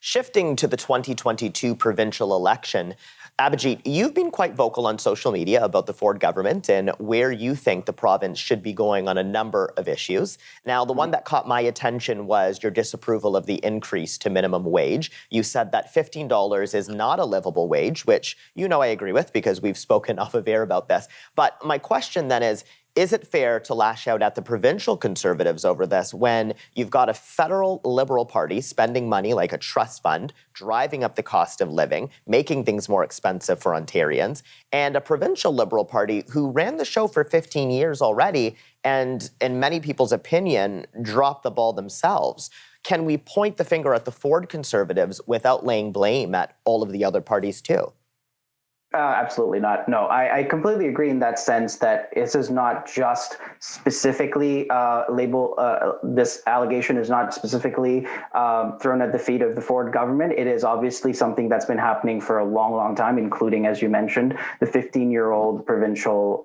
Shifting to the 2022 provincial election, Abhijeet, you've been quite vocal on social media about the Ford government and where you think the province should be going on a number of issues. Now, the one that caught my attention was your disapproval of the increase to minimum wage. You said that $15 is not a livable wage, which I agree with because we've spoken off of air about this. But my question then is it fair to lash out at the provincial Conservatives over this when you've got a federal Liberal Party spending money like a trust fund, driving up the cost of living, making things more expensive for Ontarians, and a provincial Liberal Party who ran the show for 15 years already and, in many people's opinion, dropped the ball themselves? Can we point the finger at the Ford Conservatives without laying blame at all of the other parties too? Absolutely not. No, I completely agree in that sense that this is not just specifically this allegation is not specifically thrown at the feet of the Ford government. It is obviously something that's been happening for a long, long time, including, as you mentioned, the 15-year-old provincial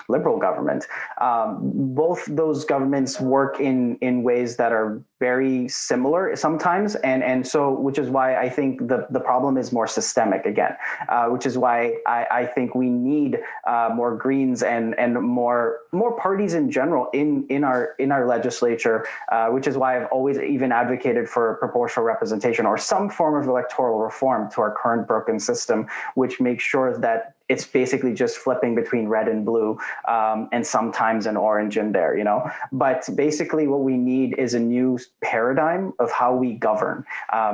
Liberal government. Both those governments work in ways that are very similar sometimes, and so which is why I think the problem is more systemic again, which is why I think we need more Greens and more parties in general in our legislature, which is why I've always even advocated for proportional representation or some form of electoral reform to our current broken system, which makes sure that it's basically just flipping between red and blue, and sometimes an orange in there, But basically what we need is a new paradigm of how we govern,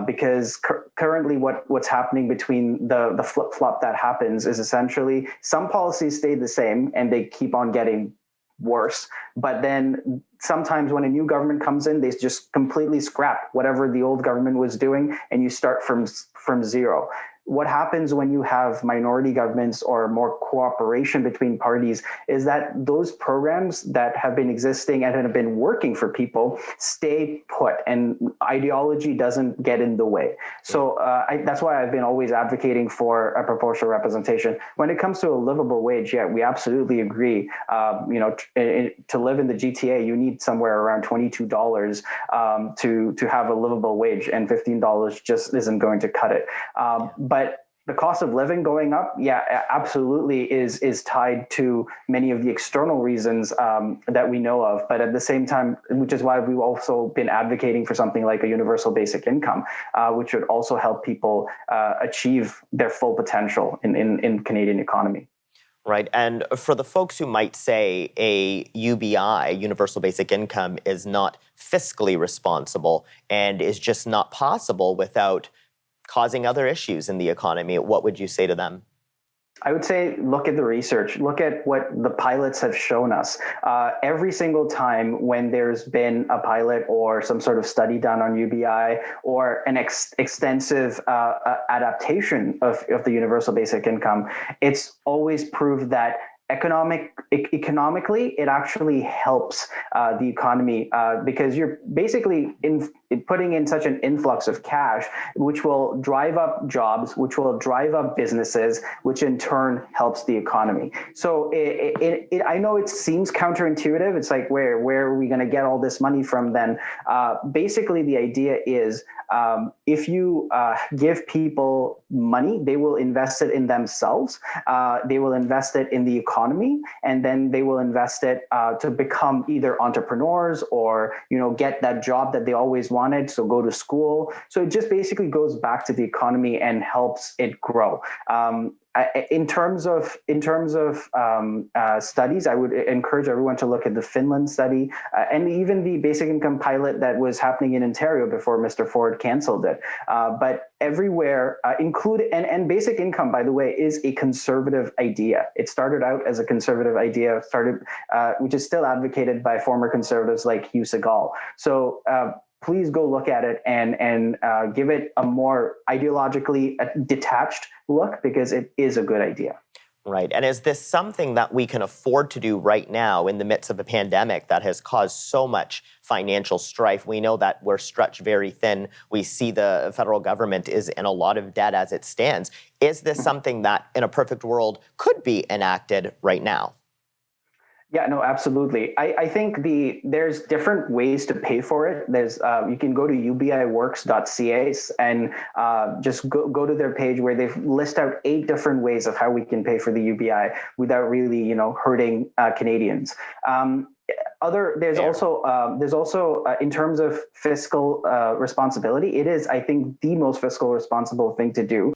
because currently what's happening between the flip-flop that happens is essentially some policies stay the same and they keep on getting worse. But then sometimes when a new government comes in, they just completely scrap whatever the old government was doing and you start from zero. What happens when you have minority governments or more cooperation between parties is that those programs that have been existing and have been working for people stay put and ideology doesn't get in the way. So that's why I've been always advocating for a proportional representation. When it comes to a livable wage, yeah, we absolutely agree. To live in the GTA, you need somewhere around $22 to have a livable wage, and $15 just isn't going to cut it. But the cost of living going up, yeah, absolutely is tied to many of the external reasons that we know of. But at the same time, which is why we've also been advocating for something like a universal basic income, which would also help people achieve their full potential in Canadian economy. Right. And for the folks who might say a UBI, universal basic income, is not fiscally responsible and is just not possible without causing other issues in the economy, what would you say to them? I would say, look at the research, look at what the pilots have shown us. Every single time when there's been a pilot or some sort of study done on UBI or an extensive adaptation of the universal basic income, it's always proved that economically, it actually helps the economy because you're basically putting in such an influx of cash, which will drive up jobs, which will drive up businesses, which in turn helps the economy. So I know it seems counterintuitive. It's like, where are we going to get all this money from then? Basically, the idea is if you give people money, they will invest it in themselves. They will invest it in the economy, and then they will invest it to become either entrepreneurs or get that job that they always wanted. So go to school. So it just basically goes back to the economy and helps it grow. In terms of studies, I would encourage everyone to look at the Finland study and even the basic income pilot that was happening in Ontario before Mr. Ford canceled it. But everywhere, and basic income, by the way, is a conservative idea. It started out as a conservative idea, which is still advocated by former conservatives like Hugh Segal. So please go look at it and give it a more ideologically detached look, because it is a good idea. Right. And is this something that we can afford to do right now in the midst of a pandemic that has caused so much financial strife? We know that we're stretched very thin. We see the federal government is in a lot of debt as it stands. Is this something that in a perfect world could be enacted right now? Yeah, no, absolutely. I think there's different ways to pay for it. There's you can go to ubiworks.ca and just go to their page where they list out 8 different ways of how we can pay for the UBI without really, hurting Canadians. There's Fair. also in terms of fiscal responsibility, it is, I think, the most fiscal responsible thing to do.